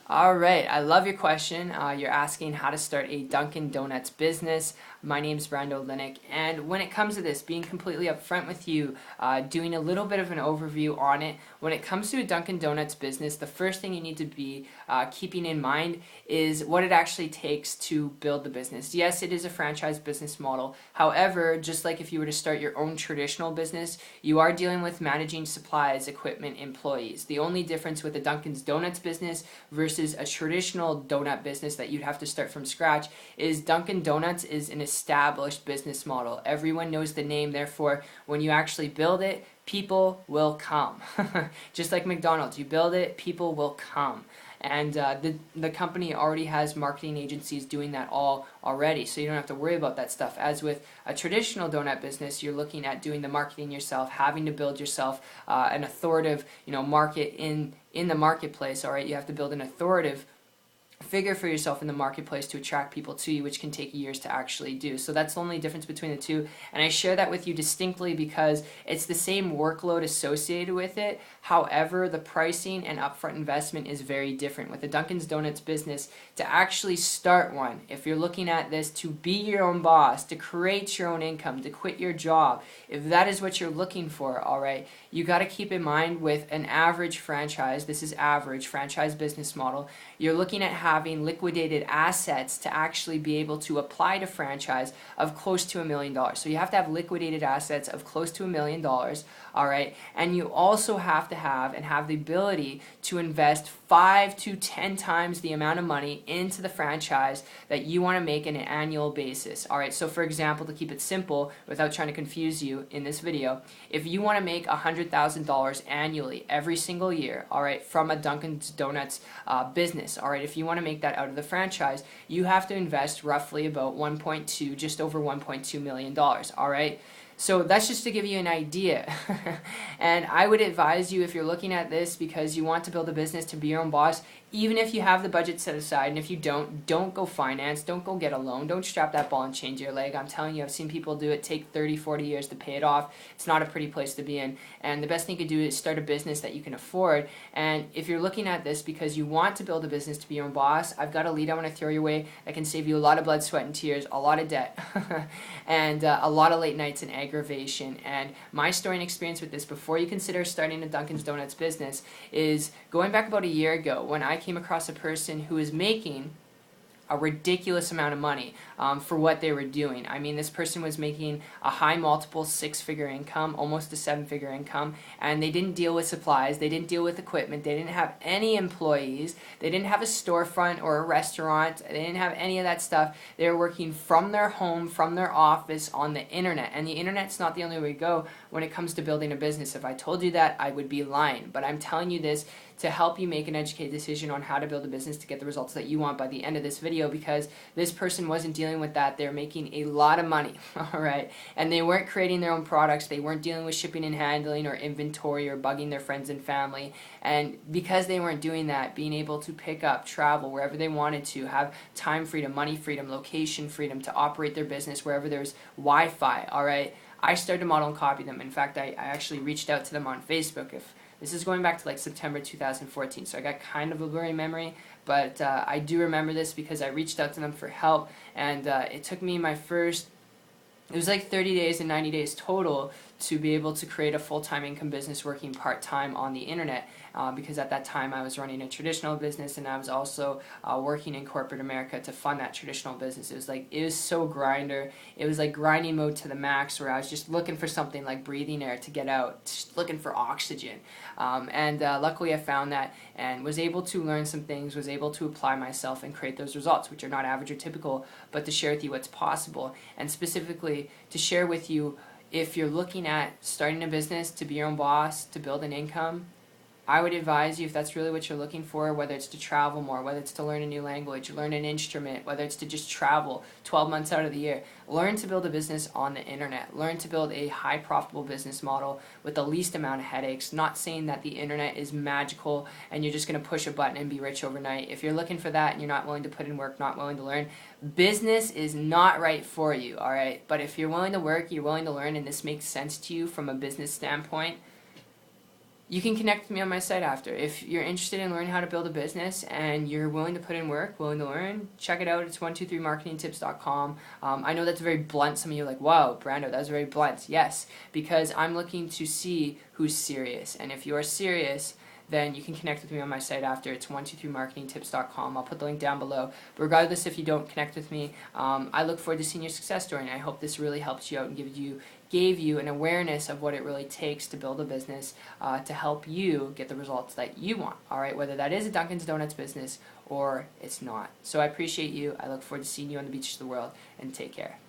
All right, I love your question. You're asking how to start a Dunkin' Donuts business. My name's Brando Linick, and when it comes to this, being completely upfront with you, doing a little bit of an overview on it, when it comes to a Dunkin' Donuts business, the first thing you need to be keeping in mind is what it actually takes to build the business. Yes, it is a franchise business model. However, just like if you were to start your own traditional business, you are dealing with managing supplies, equipment, employees. The only difference with a Dunkin' Donuts business versus a traditional donut business that you'd have to start from scratch is Dunkin' Donuts is an established business model. Everyone knows the name, therefore, when you actually build it, people will come. Just like McDonald's, you build it, people will come. And the company already has marketing agencies doing that all already, so you don't have to worry about that stuff. As with a traditional donut business, you're looking at doing the marketing yourself, having to build yourself an authoritative, market in the marketplace. All right, you have to build an authoritative figure for yourself in the marketplace to attract people to you, which can take years to actually do. So that's the only difference between the two, and I share that with you distinctly because it's the same workload associated with it. However, the pricing and upfront investment is very different. With the Dunkin's Donuts business, to actually start one, if you're looking at this to be your own boss, to create your own income, to quit your job, if that is what you're looking for, all right, you got to keep in mind with an average franchise, this is average franchise business model, you're looking at having liquidated assets to actually be able to apply to franchise of close to $1 million. So you have to have liquidated assets of close to $1 million, all right? And you also have to have the ability to invest 5 to 10 times the amount of money into the franchise that you want to make on an annual basis, all right? So for example, to keep it simple without trying to confuse you in this video, if you want to make $100,000 annually every single year, all right, from a Dunkin' Donuts business, all right, if you want to make that out of the franchise, you have to invest roughly about 1.2, just over $1.2 million, all right? So that's just to give you an idea. And I would advise you, if you're looking at this because you want to build a business to be your own boss, even if you have the budget set aside, and if you don't go finance, don't go get a loan, don't strap that ball and change your leg. I'm telling you, I've seen people do it, take 30, 40 years to pay it off. It's not a pretty place to be in. And the best thing you could do is start a business that you can afford. And if you're looking at this because you want to build a business to be your own boss, I've got a lead I want to throw your way that can save you a lot of blood, sweat, and tears, a lot of debt, and a lot of late nights and aggravation. And my story and experience with this before you consider starting a Dunkin's Donuts business is going back about a year ago when I came across a person who was making a ridiculous amount of money for what they were doing. I mean, this person was making a high multiple 6-figure income, almost a 7-figure income, and they didn't deal with supplies, they didn't deal with equipment, they didn't have any employees, they didn't have a storefront or a restaurant, they didn't have any of that stuff. They were working from their home, from their office, on the internet, and the internet's not the only way to go when it comes to building a business. If I told you that, I would be lying, but I'm telling you this to help you make an educated decision on how to build a business to get the results that you want by the end of this video, because this person wasn't dealing with that. They're making a lot of money, all right? And they weren't creating their own products. They weren't dealing with shipping and handling or inventory or bugging their friends and family. And because they weren't doing that, being able to pick up, travel wherever they wanted to, have time freedom, money freedom, location freedom to operate their business wherever there's Wi-Fi, all right? I started to model and copy them. In fact, I actually reached out to them on Facebook. This is going back to like September 2014, so I got kind of a blurry memory, but I do remember this because I reached out to them for help, and it took me it was like 30 days and 90 days total to be able to create a full-time income business working part-time on the internet, because at that time I was running a traditional business and I was also working in corporate America to fund that traditional business. It was so grinder. It was like grinding mode to the max, where I was just looking for something like breathing air to get out, just looking for oxygen. And luckily I found that and was able to learn some things, was able to apply myself and create those results, which are not average or typical, but to share with you what's possible, and specifically to share with you, if you're looking at starting a business to be your own boss, to build an income, I would advise you, if that's really what you're looking for, whether it's to travel more, whether it's to learn a new language, learn an instrument, whether it's to just travel 12 months out of the year, learn to build a business on the internet. Learn to build a high profitable business model with the least amount of headaches. Not saying that the internet is magical and you're just going to push a button and be rich overnight. If you're looking for that and you're not willing to put in work, not willing to learn, business is not right for you, all right? But if you're willing to work, you're willing to learn, and this makes sense to you from a business standpoint, you can connect with me on my site after. If you're interested in learning how to build a business and you're willing to put in work, willing to learn, check it out. It's 123marketingtips.com. I know that's very blunt. Some of you are like, wow, Brando, that was very blunt. Yes, because I'm looking to see who's serious. And if you're serious, then you can connect with me on my site after. It's 123marketingtips.com. I'll put the link down below. But regardless, if you don't connect with me, I look forward to seeing your success story, and I hope this really helps you out and gave you an awareness of what it really takes to build a business to help you get the results that you want. All right, whether that is a Dunkin's Donuts business or it's not. So I appreciate you. I look forward to seeing you on the beaches of the world, and take care.